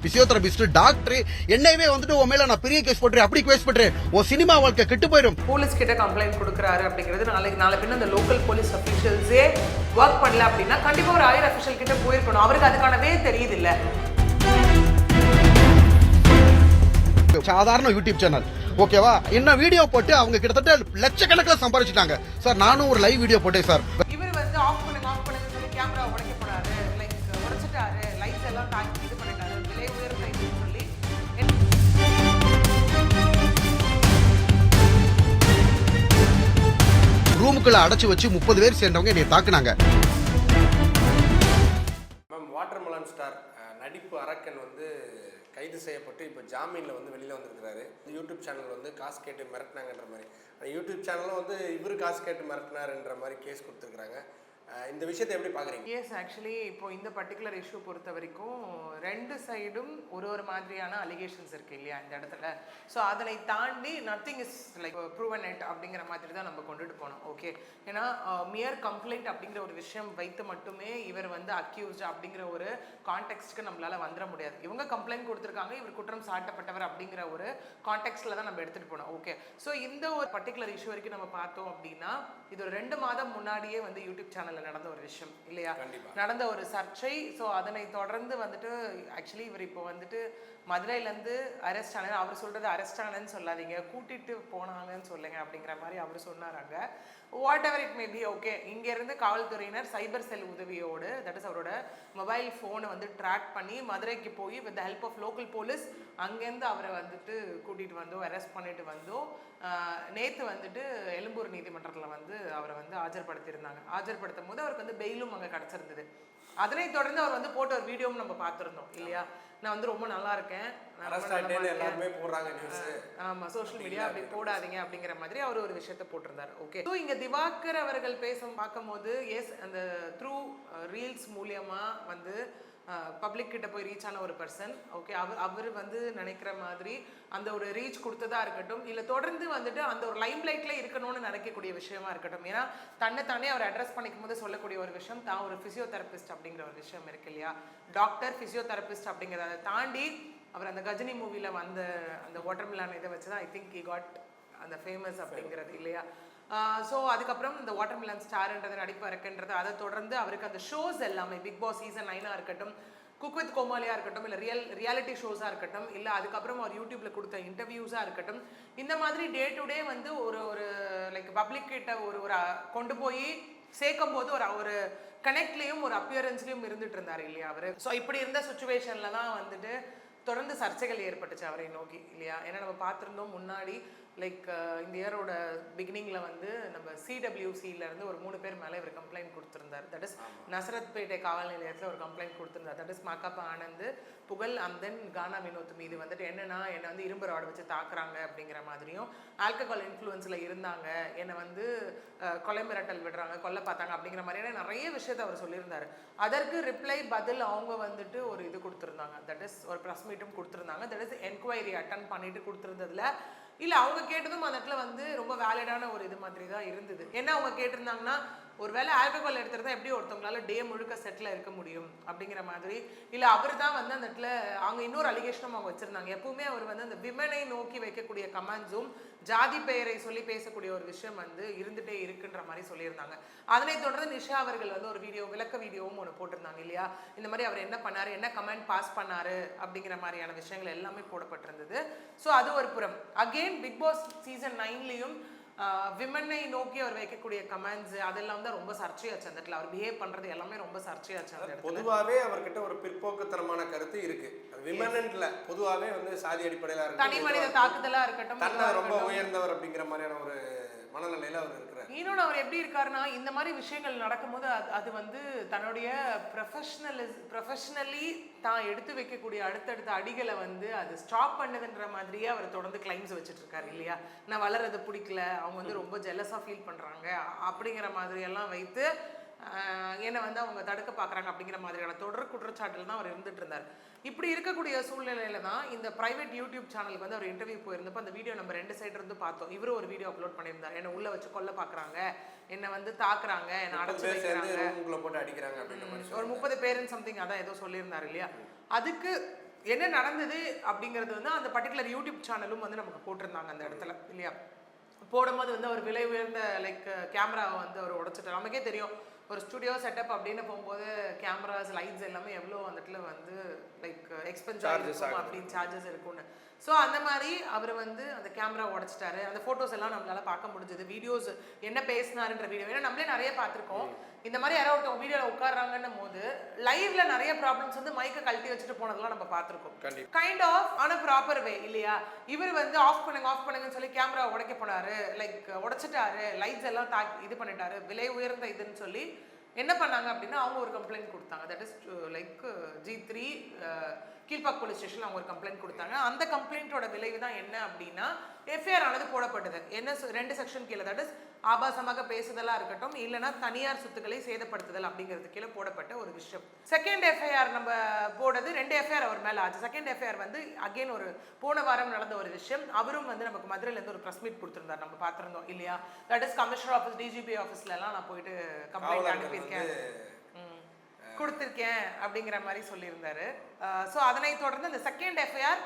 Physiotherapist doctor என்னையவே வந்துட்டு உன் மேல நான் பெரிய கேஸ் போட்டுறேன் அப்படி கேஸ் போட்டுறேன் உன் சினிமா வாழ்க்கை கெட்டு போயிடும். போலீஸ் கிட்ட கம்ப்ளைண்ட் கொடுக்குறாரு அப்படிங்கிறது நாளை பின்ன அந்த லோக்கல் போலீஸ் அஃபீஷியல்ஸே ஒர்க் பண்ணல அப்படின்னா கண்டிப்பா ஒரு ஹையர் அஃபீஷியல் கிட்ட போயிருக்கணும். அவருக்கு அதுக்கானவே தெரியுது இல்ல. சாதாரண யூடியூப் சேனல் ஓகேவா, என்ன வீடியோ போட்டு அவங்க கிட்டத்தட்ட லட்சக்கணக்கில் சம்பாதிச்சிட்டாங்க சார். நானும் ஒரு லைவ் வீடியோ போட்டேன் சார். இவர் வந்து ஆஃப் பண்ணுங்க சொல்லி கேமரா உடைக்க போறாரு, லைக் உடைச்சிட்டாரு, லைட்ஸ் எல்லாம் டாக் இது பண்ணிட்டாரு, விலை உயர்ந்த லைட்ஸ் சொல்லி ரூமுக்குள்ள அடைச்சு வச்சு 30 பேர் சேர்ந்தவங்க என்னை தாக்குனாங்க. வாட்டர்மெலன் ஸ்டார் நடிப்பு அரக்கன் வந்து கைது செய்யப்பட்டு இப்போ ஜாமீனில் வந்து வெளியில் வந்திருக்கிறாரு. யூடியூப் சேனல் வந்து காசு கேட்டு மிரட்டினாங்கன்ற மாதிரி, யூடியூப் சேனலும் வந்து இவர் காசு கேட்டு மிரட்டினாருன்ற மாதிரி கேஸ் கொடுத்துருக்குறாங்க. இந்த விஷயத்தை எப்படி பார்க்குறீங்க? எஸ், ஆக்சுவலி இப்போ இந்த பர்டிகுலர் இஷ்யூ பொறுத்த வரைக்கும் ரெண்டு சைடும் ஒரு மாதிரியான அலிகேஷன்ஸ் இருக்குது இல்லையா இந்த இடத்துல. ஸோ அதனை தாண்டி nothing is like proven it அப்படிங்கிற மாதிரி தான் நம்ம கொண்டுட்டு போனோம். ஓகே, ஏன்னா மியர் கம்ப்ளைண்ட் அப்படிங்கிற ஒரு விஷயம் வைத்து மட்டுமே இவர் வந்து அக்யூஸ்ட் அப்படிங்கிற ஒரு கான்டெக்ஸ்ட்டுக்கு நம்மளால வந்துட முடியாது. இவங்க கம்ப்ளைண்ட் கொடுத்துருக்காங்க, இவர் குற்றம் சாட்டப்பட்டவர் அப்படிங்கிற ஒரு கான்டெக்ஸ்ட்ல தான் நம்ம எடுத்துகிட்டு போனோம். ஓகே, ஸோ இந்த ஒரு பர்டிகுலர் இஷ்யூ வரைக்கும் நம்ம பார்த்தோம் அப்படின்னா இது ஒரு 2 மாதம் முன்னாடியே வந்து யூடியூப் சேனல்ல நடந்த ஒரு விஷயம் இல்லையா, நடந்த ஒரு சர்ச்சை. ஸோ அதனை தொடர்ந்து வந்துட்டு ஆக்சுவலி இவர் இப்போ வந்துட்டு மதுரையிலேருந்து அரெஸ்ட் ஆனது, அவர் சொல்றது அரெஸ்ட் ஆனதுன்னு சொல்லாதீங்க, கூட்டிட்டு போனாங்கன்னு சொல்லுங்க அப்படிங்கிற மாதிரி அவர் சொன்னாராங்க. Whatever it may be. Okay, இங்கேருந்து காவல்துறையினர் சைபர் செல் உதவியோடு தட் இஸ் அவரோட மொபைல் ஃபோனை வந்து ட்ராக் பண்ணி மதுரைக்கு போய் with the help of local police அங்கேருந்து அவரை வந்துட்டு கூட்டிகிட்டு வந்தோம், அரெஸ்ட் பண்ணிட்டு வந்தோம். நேற்று வந்துட்டு எழும்பூர் நீதிமன்றத்தில் வந்து அவரை வந்து ஆஜர்படுத்தியிருந்தாங்க. ஆஜர்படுத்தும் போது அவருக்கு வந்து பெயிலும் அங்கே கிடச்சிருந்தது. அதனை தொடர்ந்து அவர் வந்து போட்ட ஒரு வீடியோவும் நம்ம பார்த்துருந்தோம் இல்லையா, நான் வந்து ரொம்ப நல்லா இருக்கேன், ஆமா சோஷியல் மீடியா அப்படி போடாதீங்க அப்படிங்கிற மாதிரி அவர் ஒரு விஷயத்த போட்டிருந்தாரு. ஓகே, ஸோ இங்க திவாகர் அவர்கள் பார்க்கும்போது எஸ், அந்த த்ரூ ரீல்ஸ் மூலியமா வந்து பப்ளிக் கிட்ட போய் ரீச் ஆன ஒரு பர்சன். ஓகே, அவர் வந்து நினைக்கிற மாதிரி அந்த ஒரு ரீச் கொடுத்ததா இருக்கட்டும், இல்லை தொடர்ந்து வந்துட்டு அந்த ஒரு லைம் லைட்ல இருக்கணும்னு நினைக்கக்கூடிய விஷயமா இருக்கட்டும். ஏன்னா தன்னை அவர் அட்ரஸ் பண்ணிக்கும் போது சொல்லக்கூடிய ஒரு விஷயம் தான் ஒரு பிசியோதெரபிஸ்ட் அப்படிங்கிற ஒரு விஷயம் இருக்கு இல்லையா, டாக்டர் பிசியோதெரபிஸ்ட் அப்படிங்கிறத தாண்டி அவர் அந்த கஜினி மூவில வந்த அந்த வாட்டர்மெலன் இதை வச்சுதான் ஐ திங்க் ஹி காட் அந்த ஃபேமஸ் அப்படிங்கிறது இல்லையா. ஸோ அதுக்கப்புறம் இந்த வாட்டர்மெலன் ஸ்டார்ன்றது நடிப்பு இருக்குன்றது, அதை தொடர்ந்து அவருக்கு அந்த ஷோஸ் எல்லாமே பிக் பாஸ் சீசன் 9 இருக்கட்டும், குக் வித் கோமாலியா இருக்கட்டும், இல்லை ரியாலிட்டி ஷோஸாக இருக்கட்டும், இல்லை அதுக்கப்புறம் அவர் யூடியூப்ல கொடுத்த இன்டர்வியூஸாக இருக்கட்டும், இந்த மாதிரி டே டு டே வந்து ஒரு லைக் பப்ளிக் கிட்ட ஒரு கொண்டு போய் சேர்க்கும் போது ஒரு கனெக்ட்லேயும் ஒரு அப்பியரன்ஸ்லையும் இருந்துட்டு இருந்தார் இல்லையா அவர். ஸோ இப்படி இருந்த சுச்சுவேஷனில் தான் வந்துட்டு தொடர்ந்து சர்ச்சைகள் ஏற்பட்டுச்சு அவரை நோக்கி இல்லையா. ஏன்னா நம்ம பார்த்துருந்தோம் முன்னாடி லைக் இந்த இயரோட பிகினிங்கில் வந்து நம்ம CWCலேருந்து ஒரு 3 பேர் மேலே இவர் கம்ப்ளைண்ட் கொடுத்துருந்தார். தட் இஸ் நசரத்பேட்டை காவல் நிலையத்தில் ஒரு கம்ப்ளைண்ட் கொடுத்துருந்தார். தட் இஸ் மாக்காப்பா ஆனந்த், புகழ் அண்ட் தென் கானா வினோத் மீது வந்துட்டு என்னென்னா என்னை வந்து இரும்பு ராடு வச்சு தாக்குறாங்க அப்படிங்கிற மாதிரியும், ஆல்கஹால் இன்ஃப்ளூயன்ஸில் இருந்தாங்க, என்னை வந்து கொலை மிரட்டல் விடுறாங்க, கொல்ல பார்த்தாங்க அப்படிங்கிற மாதிரியான நிறைய விஷயத்தை அவர் சொல்லியிருந்தார். அதற்கு ரிப்ளை பதில் அவங்க வந்துட்டு ஒரு இது கொடுத்துருந்தாங்க, தட் இஸ் ஒரு ப்ரெஸ் மீட்டும் கொடுத்துருந்தாங்க. தட் இஸ் என்கொயரி அட்டன் பண்ணிட்டு கொடுத்துருந்ததுல இல்லை அவங்க கேட்டதும் அந்த இடத்துல வந்து ரொம்ப வேலிடான ஒரு இது மாதிரி தான் இருந்தது. என்ன அவங்க கேட்டிருந்தாங்கன்னா, ஒரு வேளை ஆல்கஹால் எடுத்துருந்தா எப்படி ஒருத்தவங்களால டே முழுக்க செட்டில் இருக்க முடியும் அப்படிங்கிற மாதிரி, இல்லை அவர் தான் வந்து அந்த இடத்துல அவங்க இன்னொரு அலிகேஷனும் அவங்க வச்சுருந்தாங்க. எப்பவுமே அவர் வந்து அந்த விமனை நோக்கி வைக்கக்கூடிய கமெண்ட்ஸும் ஜாதி பெயரை சொல்லி பேசக்கூடிய ஒரு விஷயம் வந்து இருந்துகிட்டே இருக்குன்ற மாதிரி சொல்லியிருந்தாங்க. அதனை தொடர்ந்து நிஷா அவர்கள் வந்து ஒரு விளக்க வீடியோவும் ஒன்று போட்டிருந்தாங்க இல்லையா, இந்த மாதிரி அவர் என்ன பண்ணார், என்ன கமெண்ட் பாஸ் பண்ணாரு அப்படிங்கிற மாதிரியான விஷயங்கள் எல்லாமே போடப்பட்டிருந்தது. ஸோ அது ஒரு புறம். அகெயின் பிக் பாஸ் சீசன் 9லையும் விமனை நோக்கி அவர் வைக்கக்கூடிய கமெண்ட்ஸ் அதெல்லாம் தான் ரொம்ப சர்ச்சையாச்சு. அந்த இடத்துல அவர் பிஹேவ் பண்றது எல்லாமே ரொம்ப சர்ச்சையாச்சு. அந்த இடத்துல பொதுவாகவே அவர்கிட்ட ஒரு பிற்போக்குத்தனமான கருத்து இருக்கு. விமன்ல பொதுவாகவே வந்து சாதி அடிப்படையில இருக்கு, தனி மனித தாக்குதலா இருக்கட்டும், தன்னை ரொம்ப உயர்ந்தவர் அப்படிங்கிற மாதிரியான ஒரு மனநிலையில அவர் இருக்கிறார். இன்னொன்று அவர் எப்படி இருக்காருன்னா, இந்த மாதிரி விஷயங்கள் நடக்கும்போது அது வந்து தன்னுடைய ப்ரொஃபஷனலி தான் எடுத்து வைக்கக்கூடிய அடுத்தடுத்த அடிகளை வந்து அது ஸ்டாப் பண்ணுதுன்ற மாதிரியே அவர் தொடர்ந்து கிளைம்ஸ் வச்சுட்டு இருக்காரு இல்லையா. நான் வளர்றது பிடிக்கல, அவங்க வந்து ரொம்ப ஜெலஸாக ஃபீல் பண்ணுறாங்க அப்படிங்கிற மாதிரியெல்லாம் வைத்து என்னை வந்து அவங்க தடுக்க பார்க்குறாங்க அப்படிங்கிற மாதிரியான தொடர் குற்றச்சாட்டில் தான் அவர் இருந்துட்டு இருந்தார். இப்படி இருக்கக்கூடிய சூழ்நிலையில தான் இந்த பிரைவேட் யூடியூப் சேனலுக்கு வந்து அவர் இன்டர்வியூ போயிருந்தப்போ அந்த வீடியோ நம்ம 2 சைடு இருந்து பார்த்தோம். இவரும் ஒரு வீடியோ அப்லோட் பண்ணியிருந்தார், என்னை உள்ள வச்சு கொல்ல பார்க்குறாங்க, என்னை வந்து தாக்குறாங்க, என்னை அடைச்சு வைக்கிறாங்க, போட்டு அடிக்கிறாங்க அப்படின்ற மாதிரி ஒரு 30 பேருன்னு சம்திங் அதான் ஏதோ சொல்லியிருந்தார் இல்லையா. அதுக்கு என்ன நடந்தது அப்படிங்கிறது வந்து அந்த பர்டிகுலர் யூடியூப் சேனலும் வந்து நமக்கு போட்டிருந்தாங்க அந்த இடத்துல இல்லையா. போடும்போது வந்து அவர் விலை உயர்ந்த லைக் கேமராவை வந்து அவர் உடைச்சிட்டார். நமக்கே தெரியும் ஒரு ஸ்டுடியோ செட்டப் அப்படின்னு போகும்போது கேமராஸ் லைட்ஸ் எல்லாமே எவ்வளோ அந்த இடத்துல வந்து லைக் எக்ஸ்பென்சிவ் இருக்கும் அப்படின்னு சார்ஜஸ் இருக்கும்னு. ஸோ அந்த மாதிரி அவர் வந்து அந்த கேமரா உடைச்சிட்டாரு. அந்த ஃபோட்டோஸ் எல்லாம் நம்மளால பார்க்க முடிஞ்சது. வீடியோஸ் என்ன பேசினாருன்ற வீடியோ ஏன்னா நம்மளே நிறைய பார்த்துருக்கோம். இந்த மாதிரி யாராவது ஒருத்தவங்க வீடியோவில் உட்காடுறாங்கன்னும் போது லைவ்ல நிறைய ப்ராப்ளம்ஸ் வந்து மைக்கை கழட்டி வச்சுட்டு போனதெல்லாம் நம்ம பார்த்துருக்கோம். கைண்ட் ஆஃப் ஆன ப்ராப்பர் வே இல்லையா. இவர் வந்து ஆஃப் பண்ணுங்கன்னு சொல்லி கேமரா உடைக்க போனாரு, லைக் உடைச்சிட்டாரு, லைட்ஸ் எல்லாம் இது பண்ணிட்டாரு, விலை உயர்ந்த இதுன்னு சொல்லி என்ன பண்ணாங்க அப்படின்னா அவங்க ஒரு கம்ப்ளைண்ட் கொடுத்தாங்க. That is like G3 Kilpauk police station அவங்க ஒரு கம்ப்ளைண்ட் கொடுத்தாங்க. அந்த கம்ப்ளைண்ட்டோட விளைவு தான் என்ன அப்படின்னா எஃப்ஐஆர் ஆனது போடப்பட்டது. என்ன 2 செக்ஷன் கீழே, தட் இஸ் ஆபாசமாக பேசுதலா இருக்கட்டும் இல்லைன்னா தனியார் சொத்துக்களை சேதப்படுத்துதல் அப்படிங்கிறது கீழே போடப்பட்ட ஒரு விஷயம். செகண்ட் எஃப்ஐஆர் நம்ம போடுறது 2 எஃப்ஐஆர் அவர் மேலே ஆச்சு. செகண்ட் எஃப்ஐஆர் வந்து அகெயின் ஒரு போன வாரம் நடந்த ஒரு விஷயம். அவரும் வந்து நமக்கு மதுரையிலேருந்து ஒரு ப்ரெஸ் மீட் கொடுத்துருந்தார், நம்ம பார்த்துருந்தோம் இல்லையா. That is commissioner office DGP ஆஃபீஸ்லாம் நான் போயிட்டு கம்ப்ளைண்ட் அனுப்பியிருக்கேன் கொடுத்துருக்கேன் அப்படிங்கிற மாதிரி சொல்லியிருந்தாரு. ஸோ அதனை தொடர்ந்து அந்த செகண்ட் எஃப்ஐஆர்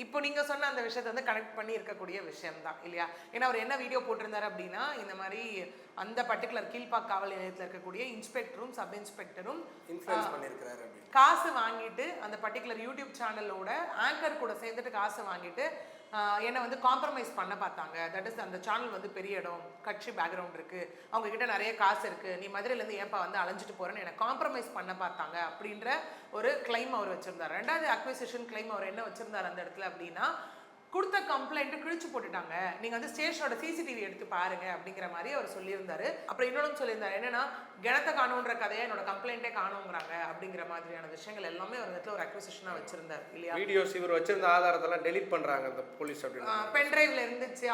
இப்போ நீங்கள் சொன்ன அந்த விஷயத்தை வந்து கனெக்ட் பண்ணி இருக்கக்கூடிய விஷயம் தான் இல்லையா. ஏன்னா அவர் என்ன வீடியோ போட்டிருந்தாரு அப்படின்னா இந்த மாதிரி அந்த பர்டிகுலர் கீழ்பாக் காவல் நிலையத்தில் இருக்கக்கூடிய இன்ஸ்பெக்டரும் சப் இன்ஸ்பெக்டரும் காசு வாங்கிட்டு அந்த பர்டிகுலர் யூடியூப் சேனலோட ஆங்கர் கூட சேர்ந்துட்டு காசு வாங்கிட்டு என்னை வந்து காம்ப்ரமைஸ் பண்ண பார்த்தாங்க. தட் இஸ் அந்த சேனல் வந்து பெரிய இடம், கட்சி பேக்ரவுண்ட் இருக்குது, அவங்க கிட்ட நிறைய காசு இருக்குது, நீ மதுரையிலேருந்து ஏன்ப்பா வந்து அலைஞ்சிட்டு போகிறேன்னு என்னை காம்ப்ரமைஸ் பண்ண பார்த்தாங்க அப்படின்ற ஒரு கிளைம் அவர் வச்சுருந்தார். ரெண்டாவது அக்விசிஷன் கிளைம் அவர் என்ன வச்சுருந்தார் அந்த இடத்துல அப்படின்னா கொடுத்த கம்ப்ளைண்ட்டு கிழிச்சு போட்டுட்டாங்க, நீங்கள் வந்து ஸ்டேஷனோட சிசிடிவி எடுத்து பாருங்க அப்படிங்கிற மாதிரி அவர் சொல்லியிருந்தாரு. அப்புறம் இன்னொன்று சொல்லியிருந்தாரு என்னன்னா கிணத்தை காணுன்ற கதையை என்னோட கம்ப்ளைண்ட்டே காணுங்கிறாங்க அப்படிங்கிற மாதிரியான விஷயங்கள் எல்லாமே ஒரு இடத்துல ஒரு அக்விசிஷனாக வச்சிருந்தார் இல்லையா. வீடியோஸ் இவர் வச்சிருந்த ஆதாரத்தெல்லாம் டெலீட் பண்றாங்க அந்த போலீஸ் அப்படின்னு பென்ட்ரைவ்ல இருந்துச்சு.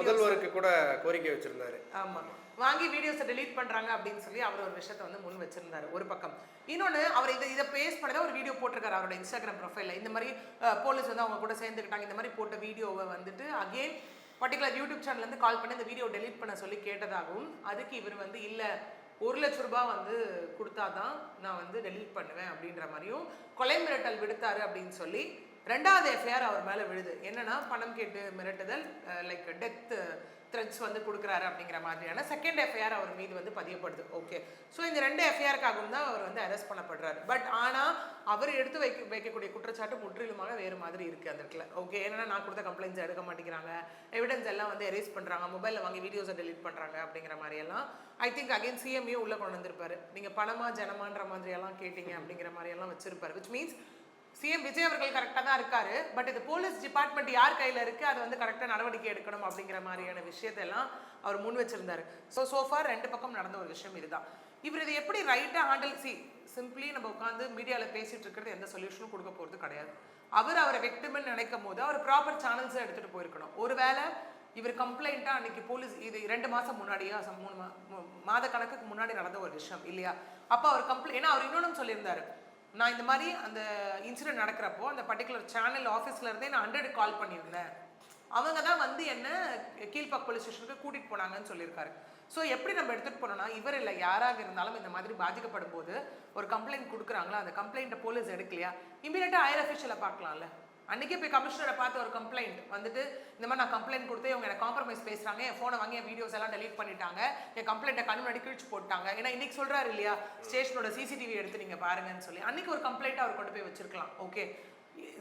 முதல்வருக்கு கூட கோரிக்கை வச்சிருந்தாரு. ஆமாம், வாங்கி வீடியோஸை டெலீட் பண்ணுறாங்க அப்படின்னு சொல்லி அவர் ஒரு விஷயத்தை வந்து முன் வச்சிருந்தாரு ஒரு பக்கம். இன்னொன்று அவர் இதை பேஸ் பண்ணி தான் ஒரு வீடியோ போட்டிருக்காரு அவரோட இன்ஸ்டாகிராம் ப்ரொஃபைலில். இந்த மாதிரி போலீஸ் வந்து அவங்க கூட சேர்ந்துக்கிட்டாங்க இந்த மாதிரி போட்ட வீடியோவை வந்துட்டு அகெயின் பர்டிகுலர் யூடியூப் சேனல்லேருந்து கால் பண்ணி இந்த வீடியோ டெலீட் பண்ண சொல்லி கேட்டதாகவும் அதுக்கு இவர் வந்து இல்லை 1 லட்ச ரூபாய் வந்து கொடுத்தாதான் நான் வந்து டெலீட் பண்ணுவேன் அப்படின்ற மாதிரியும் கொலை மிரட்டல் விடுத்தாரு அப்படின்னு சொல்லி 2வது எஃப்ஐஆர் அவர் மேலே விழுது. என்னன்னா பணம் கேட்டு மிரட்டுதல், லைக் டெத் த்ரெட்ஸ் வந்து கொடுக்குறாரு அப்படிங்கிற மாதிரியான செகண்ட் எஃப்ஐஆர் அவர் மீது வந்து பதியப்படுது. ஓகே, ஸோ இந்த 2 எஃப்ஐஆருக்காகவும் தான் அவர் வந்து அரெஸ்ட் பண்ணப்படுறாரு. பட் ஆனால் அவர் எடுத்து வைக்கக்கூடிய குற்றச்சாட்டு முற்றிலுமாக வேறு மாதிரி இருக்குது அந்த இடத்துல. ஓகே, ஏன்னா நான் கொடுத்த கம்ப்ளைண்ட்ஸ் எடுக்க மாட்டேங்கிறாங்க, எவிடன்ஸ் எல்லாம் வந்து எரேஸ் பண்ணுறாங்க, மொபைலில் வாங்கி வீடியோஸை டெலீட் பண்ணுறாங்க அப்படிங்கிற மாதிரியெல்லாம் ஐ திங்க் அகைன் சிஎம்ஏ உள்ளே கொண்டு வந்திருப்பாரு. நீங்கள் பணமா ஜனமான்ற மாதிரியெல்லாம் கேட்டீங்க அப்படிங்கிற மாதிரியெல்லாம் வச்சிருப்பாரு. விச் மீன்ஸ் சிஎம் விஜய் அவர்கள் கரெக்டாக தான் இருக்காரு. பட் இது போலீஸ் டிபார்ட்மெண்ட் யார் கையில் இருக்குது அது வந்து கரெக்டாக நடவடிக்கை எடுக்கணும் அப்படிங்கிற மாதிரியான விஷயத்தெல்லாம் அவர் முன் வச்சிருந்தாரு. சோஃபார் 2 பக்கம் நடந்த ஒரு விஷயம் இதுதான். இவர் இதை எப்படி ரைட்டாக ஹேண்டில் சிம்பிளி நம்ம உட்காந்து மீடியாவில் பேசிட்டு இருக்கிறது எந்த சொல்யூஷனும் கொடுக்க போகிறது கிடையாது. அவரை விக்டிம்னு நினைக்கும் போது அவர் ப்ராப்பர் சேனல்ஸை எடுத்துகிட்டு போயிருக்கணும். ஒருவேளை இவர் கம்ப்ளைண்ட்டாக அன்னைக்கு போலீஸ் இது 2 மாதம் முன்னாடியா 3 மாத கணக்குக்கு முன்னாடி நடந்த ஒரு விஷயம் இல்லையா. அப்போ அவர் கம்ப்ளைண்ட் ஏன்னா அவர் இன்னொன்று சொல்லியிருந்தாரு, நான் இந்த மாதிரி அந்த இன்சிடென்ட் நடக்கிறப்போ அந்த பர்டிகுலர் சேனல் ஆஃபீஸில் இருந்தே நான் 100 கால் பண்ணியிருந்தேன், அவங்க தான் வந்து என்ன கீழ்பாக் போலீஸ் ஸ்டேஷனுக்கு கூட்டிகிட்டு போனாங்கன்னு சொல்லியிருக்காரு. ஸோ எப்படி நம்ம எடுத்துகிட்டு போனோம்னா இவர் இல்லை யாராக இருந்தாலும் இந்த மாதிரி பாதிக்கப்படும் போது ஒரு கம்ப்ளைண்ட் கொடுக்குறாங்களா, அந்த கம்ப்ளைண்ட்டை போலீஸ் எடுக்கலையா இமீடியட்டாக ஹையர் அஃபிஷியலை பார்க்கலாம்ல. அன்றைக்கே போய் கமிஷனரை பார்த்து ஒரு கம்ப்ளைண்ட் வந்துட்டு இந்த மாதிரி நான் கம்ப்ளைண்ட் கொடுத்து இவங்க எனக்கு காம்ப்ரமைஸ் பேசுகிறாங்க, என் ஃபோனை வாங்கி என் வீடியோஸ் எல்லாம் டெலீட் பண்ணிட்டாங்க, என் கம்ப்ளைண்ட்டை கண்ணு முன்னாடி கிழிச்சு போட்டாங்க. ஏன்னா இன்றைக்கி சொல்கிறாரு இல்லையா ஸ்டேஷனோட சிசிடிவி எடுத்து நீங்கள் பாருங்கன்னு சொல்லி அன்றைக்கி ஒரு கம்ப்ளைண்ட்டை அவர் கொண்டு போய் வச்சிருக்கலாம். ஓகே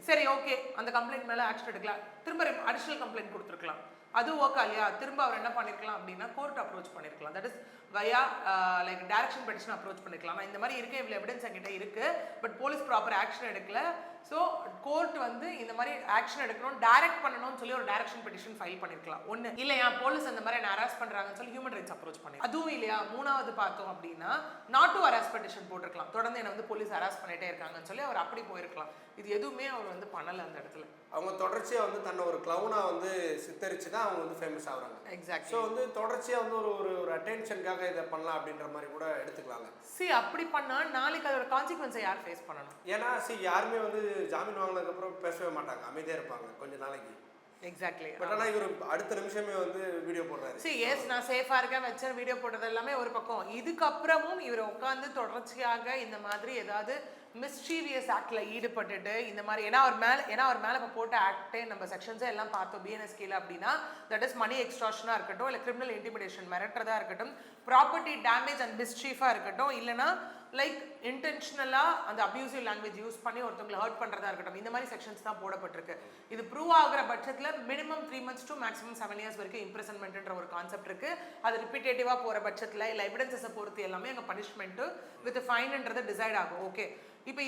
சரி, ஓகே அந்த கம்ப்ளைண்ட் மேலே ஆக்ஷன் எடுக்கலாம், திரும்ப அடிஷ்னல் கம்ப்ளைண்ட் கொடுத்துருக்கலாம், அது ஓகே இல்லையா. திரும்ப அவர் என்ன பண்ணிருக்கலாம் அப்படின்னா கோர்ட் அப்ரோச் பண்ணிருக்கலாம். That is via like direction petition approach பண்ணிருக்கலாம். நான் இந்த மாதிரி இருக்கு, இவ்வளோ எவிடன்ஸ் என்கிட்ட இருக்கு, பட் போலீஸ் ப்ராப்பர் ஆக்ஷன் எடுக்கல, ஸோ கோர்ட் வந்து இந்த மாதிரி ஆக்ஷன் எடுக்கணும் டைரக்ட் பண்ணணும்னு சொல்லி ஒரு டைரக்ஷன் பெட்டிஷன் ஃபைல் பண்ணிருக்கலாம். ஒன்று இல்லையா போலீஸ் அந்த மாதிரி என்ன ஹராஸ் பண்றாங்கன்னு சொல்லி ஹியூமன் ரைட்ஸ் அப்ரோச் பண்ணி, அதுவும் இல்லையா 3வது பார்த்தோம் அப்படின்னா நாட் டு ஹராஸ் பெட்டிஷன் போட்டிருக்கலாம். தொடர்ந்து என்ன வந்து போலீஸ் ஹராஸ் பண்ணிட்டே இருக்காங்கன்னு சொல்லி அவர் அப்படி போயிருக்கலாம். இது எதுவுமே அவர் வந்து பண்ணலை அந்த இடத்துல. அவங்க தொடர்ச்சியாக வந்து தன்னை ஒரு க்ளவுனாக வந்து சித்தரிச்சு தான் அவங்க வந்து ஃபேமஸ் ஆகுறாங்க. எக்ஸாக்ட். ஸோ வந்து தொடர்ச்சியாக வந்து ஒரு அட்டென்ஷனுக்காக இதை பண்ணலாம் அப்படின்ற மாதிரி கூட எடுத்துக்கலாங்க. அப்படி பண்ணால் நாளைக்கு அதோட கான்சிக்வன்ஸை யார் ஃபேஸ் பண்ணணும்? ஏன்னா யாருமே வந்து ஜாமீன் வாங்கினதுக்கப்புறம் பேசவே மாட்டாங்க, அமைதியாக இருப்பாங்க கொஞ்ச நாளைக்கு. எக்ஸாக்ட்லி. பட் ஆனால் இவர் அடுத்த நிமிஷமே வந்து வீடியோ போடுறாரு. எஸ் நான் சேஃபாக இருக்கேன் வச்ச வீடியோ போட்டது எல்லாமே ஒரு பக்கம். இதுக்கப்புறமும் இவர் உட்காந்து தொடர்ச்சியாக இந்த மாதிரி ஏதாவது மிஸ்சீவியஸ் ஆக்ட்ல ஈடுபட்டுட்டு இந்த மாதிரி ஏன்னா அவர் மேல இப்போ போட்ட ஆக்டே நம்ம செக்ஷன்ஸே எல்லாம் பார்த்தோம் பிஎன்எஸ்கேல அப்படின்னா தட் இஸ் மணி எக்ஸ்ட்ராஷனாக இருக்கட்டும் இல்லை கிரிமினல் இன்டிமிடேஷன் மிரட்டுறதா இருக்கட்டும் ப்ராப்பர்ட்டி டேமேஜ் அண்ட் மிஸ்சீஃபாக இருக்கட்டும் இல்லைனா லைக் இன்டென்ஷனலாக அந்த அப்யூசிவ் லாங்குவேஜ் யூஸ் பண்ணி ஒருத்தவங்களை ஹர்ட் பண்ணுறதா இருக்கட்டும் இந்த மாதிரி செக்ஷன்ஸ் தான் போடப்பட்டிருக்கு. இது ப்ரூவ் ஆகிற பட்சத்தில் minimum 3 months to maximum 7 years வரைக்கும் இம்ப்ரெசன்மெண்ட்ன்ற ஒரு கான்செப்ட் இருக்கு. அது ரிப்பீட்டேட்டிவாக போகிற பட்சத்தில் இல்லை எவிடன்ஸை பொறுத்து எல்லாமே அங்கே பனிஷ்மெண்ட்டு வித் ஃபைன்ன்றது டிசைட் ஆகும். ஓகே, இப்போ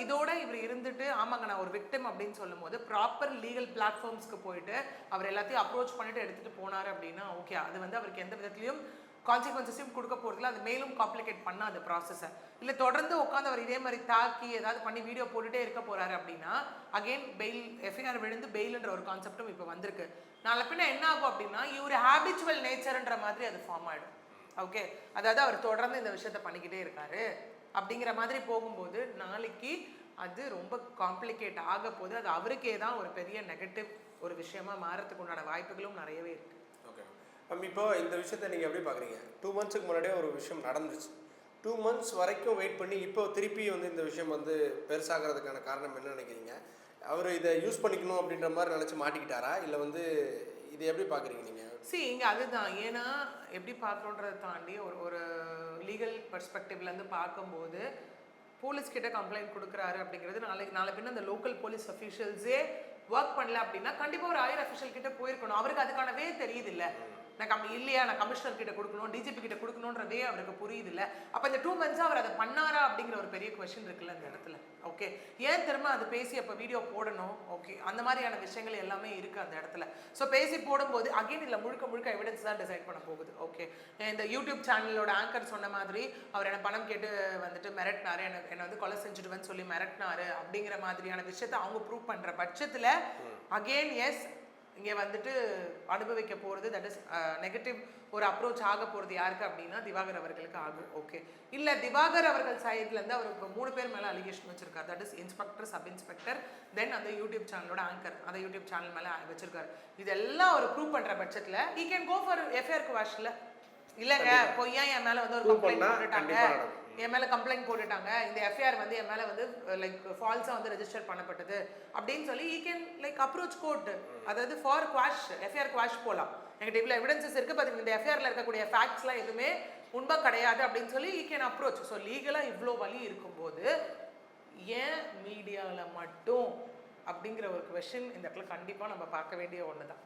இதோட இவர் இருந்துட்டு ஆமாங்க நான் ஒரு விக்டிம் அப்படின்னு சொல்லும் போது ப்ராப்பர் லீகல் பிளாட்ஃபார்ம்ஸ்க்கு போயிட்டு அவர் எல்லாத்தையும் அப்ரோச் பண்ணிட்டு எடுத்துகிட்டு போனார் அப்படின்னா ஓகே, அது வந்து அவருக்கு எந்த விதத்துலையும் கான்சிக்வன்சஸையும் கொடுக்க போகிறதுல அது மேலும் காம்ப்ளிகேட் பண்ண அந்த ப்ராசஸை இல்லை தொடர்ந்து உட்காந்து அவர் இதே மாதிரி தாக்கி ஏதாவது பண்ணி வீடியோ போட்டுகிட்டே இருக்க போகிறாரு அப்படின்னா அகெயின் பெயில் எஃப்ஐஆர் விழுந்து பெயில்ன்ற ஒரு கான்செப்டும் இப்போ வந்திருக்கு. நாளை பின்ன என்ன ஆகும் அப்படின்னா இவர் ஹேபிச்சுவல் நேச்சர்ன்ற மாதிரி அது ஃபார்ம் ஆகிடும். ஓகே, அதாவது அவர் தொடர்ந்து இந்த விஷயத்த பண்ணிக்கிட்டே இருக்காரு அப்படிங்கிற மாதிரி போகும்போது நாளைக்கு அது ரொம்ப காம்ப்ளிகேட் ஆக போது அது அவருக்கே தான் ஒரு பெரிய நெகட்டிவ் ஒரு விஷயமா மாறத்துக்கு உண்டான வாய்ப்புகளும் நிறையவே இருக்கு. இப்போ இந்த விஷயத்த நீங்கள் எப்படி பார்க்குறீங்க? 2 monthsக்கு முன்னாடியே ஒரு விஷயம் நடந்துச்சு. 2 months வரைக்கும் வெயிட் பண்ணி இப்போ திருப்பி வந்து இந்த விஷயம் வந்து பெருசாகிறதுக்கான காரணம் என்ன நினைக்கிறீங்க? அவர் இதை யூஸ் பண்ணிக்கணும் அப்படின்ற மாதிரி நினச்சி மாட்டிக்கிட்டாரா இல்லை வந்து இதை எப்படி பார்க்குறீங்க நீங்கள்? இங்கே அதுதான் ஏன்னா எப்படி பார்க்குறோன்றதை தாண்டி ஒரு லீகல் பெர்ஸ்பெக்டிவ்லேருந்து பார்க்கும்போது போலீஸ் கிட்ட கம்ப்ளைண்ட் கொடுக்குறாரு அப்படிங்கிறது நாளை பின்ன அந்த லோக்கல் போலீஸ் அஃபீஷியல்ஸே ஒர்க் பண்ணல அப்படின்னா கண்டிப்பாக ஒரு ஹையர் அஃபிஷியல் கிட்ட போயிருக்கணும். அவருக்கு அதுக்கானவே தெரியுது இல்லை நான் இல்லையா நான் கமிஷனர் கிட்ட கொடுக்கணும் டிஜிபி கிட்ட கொடுக்கணுன்றதே அவருக்கு புரியுது இல்லை. அப்போ இந்த 2 months அவர் அதை பண்ணாரா அப்படிங்கிற ஒரு பெரிய கொஸ்டின் இருக்குல்ல இந்த இடத்துல. ஓகே, ஏன் திரும்ப அது பேசி அப்போ வீடியோ போடணும்? ஓகே, அந்த மாதிரியான விஷயங்கள் எல்லாமே இருக்குது அந்த இடத்துல. ஸோ பேசி போடும்போது அகைன் இல்லை முழுக்க எவிடன்ஸ் தான் டிசைட் பண்ண போகுது. ஓகே, இந்த யூடியூப் சேனலோட ஆங்கர் சொன்ன மாதிரி அவர் என்ன பணம் கேட்டு வந்துட்டு மிரட்டினாரு, என்னை வந்து கொலை செஞ்சுடுவேன்னு சொல்லி மிரட்டினாரு அப்படிங்கிற மாதிரியான விஷயத்த அவங்க ப்ரூவ் பண்ணுற பட்சத்தில் அகெயின் எஸ் இங்கே வந்துட்டு அனுபவிக்க போகிறது தட் இஸ் நெகட்டிவ் ஒரு அப்ரோச் ஆக போகிறது யாருக்கு அப்படின்னா திவாகர் அவர்களுக்கு ஆகும். ஓகே, இல்லை திவாகர் அவர்கள் சைட்லேருந்து அவர் இப்போ 3 பேர் மேலே அலிகேஷன் வச்சிருக்காரு. That is inspector, sub inspector, then அந்த யூடியூப் சேனலோட ஆங்கர் அந்த யூடியூப் சேனல் மேலே வச்சிருக்காரு. இதெல்லாம் அவர் ப்ரூவ் பண்ணுற பட்சத்தில் he can go for FIR குவாஷ்ல இல்லைங்க பொய்யா என் மேலே வந்து ஒரு கம்ப்ளைண்ட் போட்டுட்டாங்க, என் மேலே கம்ப்ளைண்ட் போட்டுட்டாங்க, இந்த எஃப்ஐஆர் வந்து என் மேலே வந்து லைக் ஃபால்ஸாக வந்து ரெஜிஸ்டர் பண்ணப்பட்டது அப்படின்னு சொல்லி ஈ கேன் லைக் அப்ரோச் கோர்ட். அதாவது ஃபார் குவாஷ் எஃப்ஐஆர் குவாஷ் போகலாம். எங்கிட்ட இவ்வளோ எவிடன்சஸ் இருக்குது, பார்த்தீங்கன்னா இந்த எஃப்ஐஆரில் இருக்கக்கூடிய ஃபேக்ட்ஸ்லாம் எதுவுமே உண்மை கிடையாது அப்படின்னு சொல்லி ஈ கேன் அப்ரோச். ஸோ லீகலாக இவ்வளோ வழி இருக்கும்போது ஏன் மீடியாவில் மட்டும் அப்படிங்கிற ஒரு கொஷின் இந்த இடத்துல கண்டிப்பாக நம்ம பார்க்க வேண்டிய ஒன்று தான்.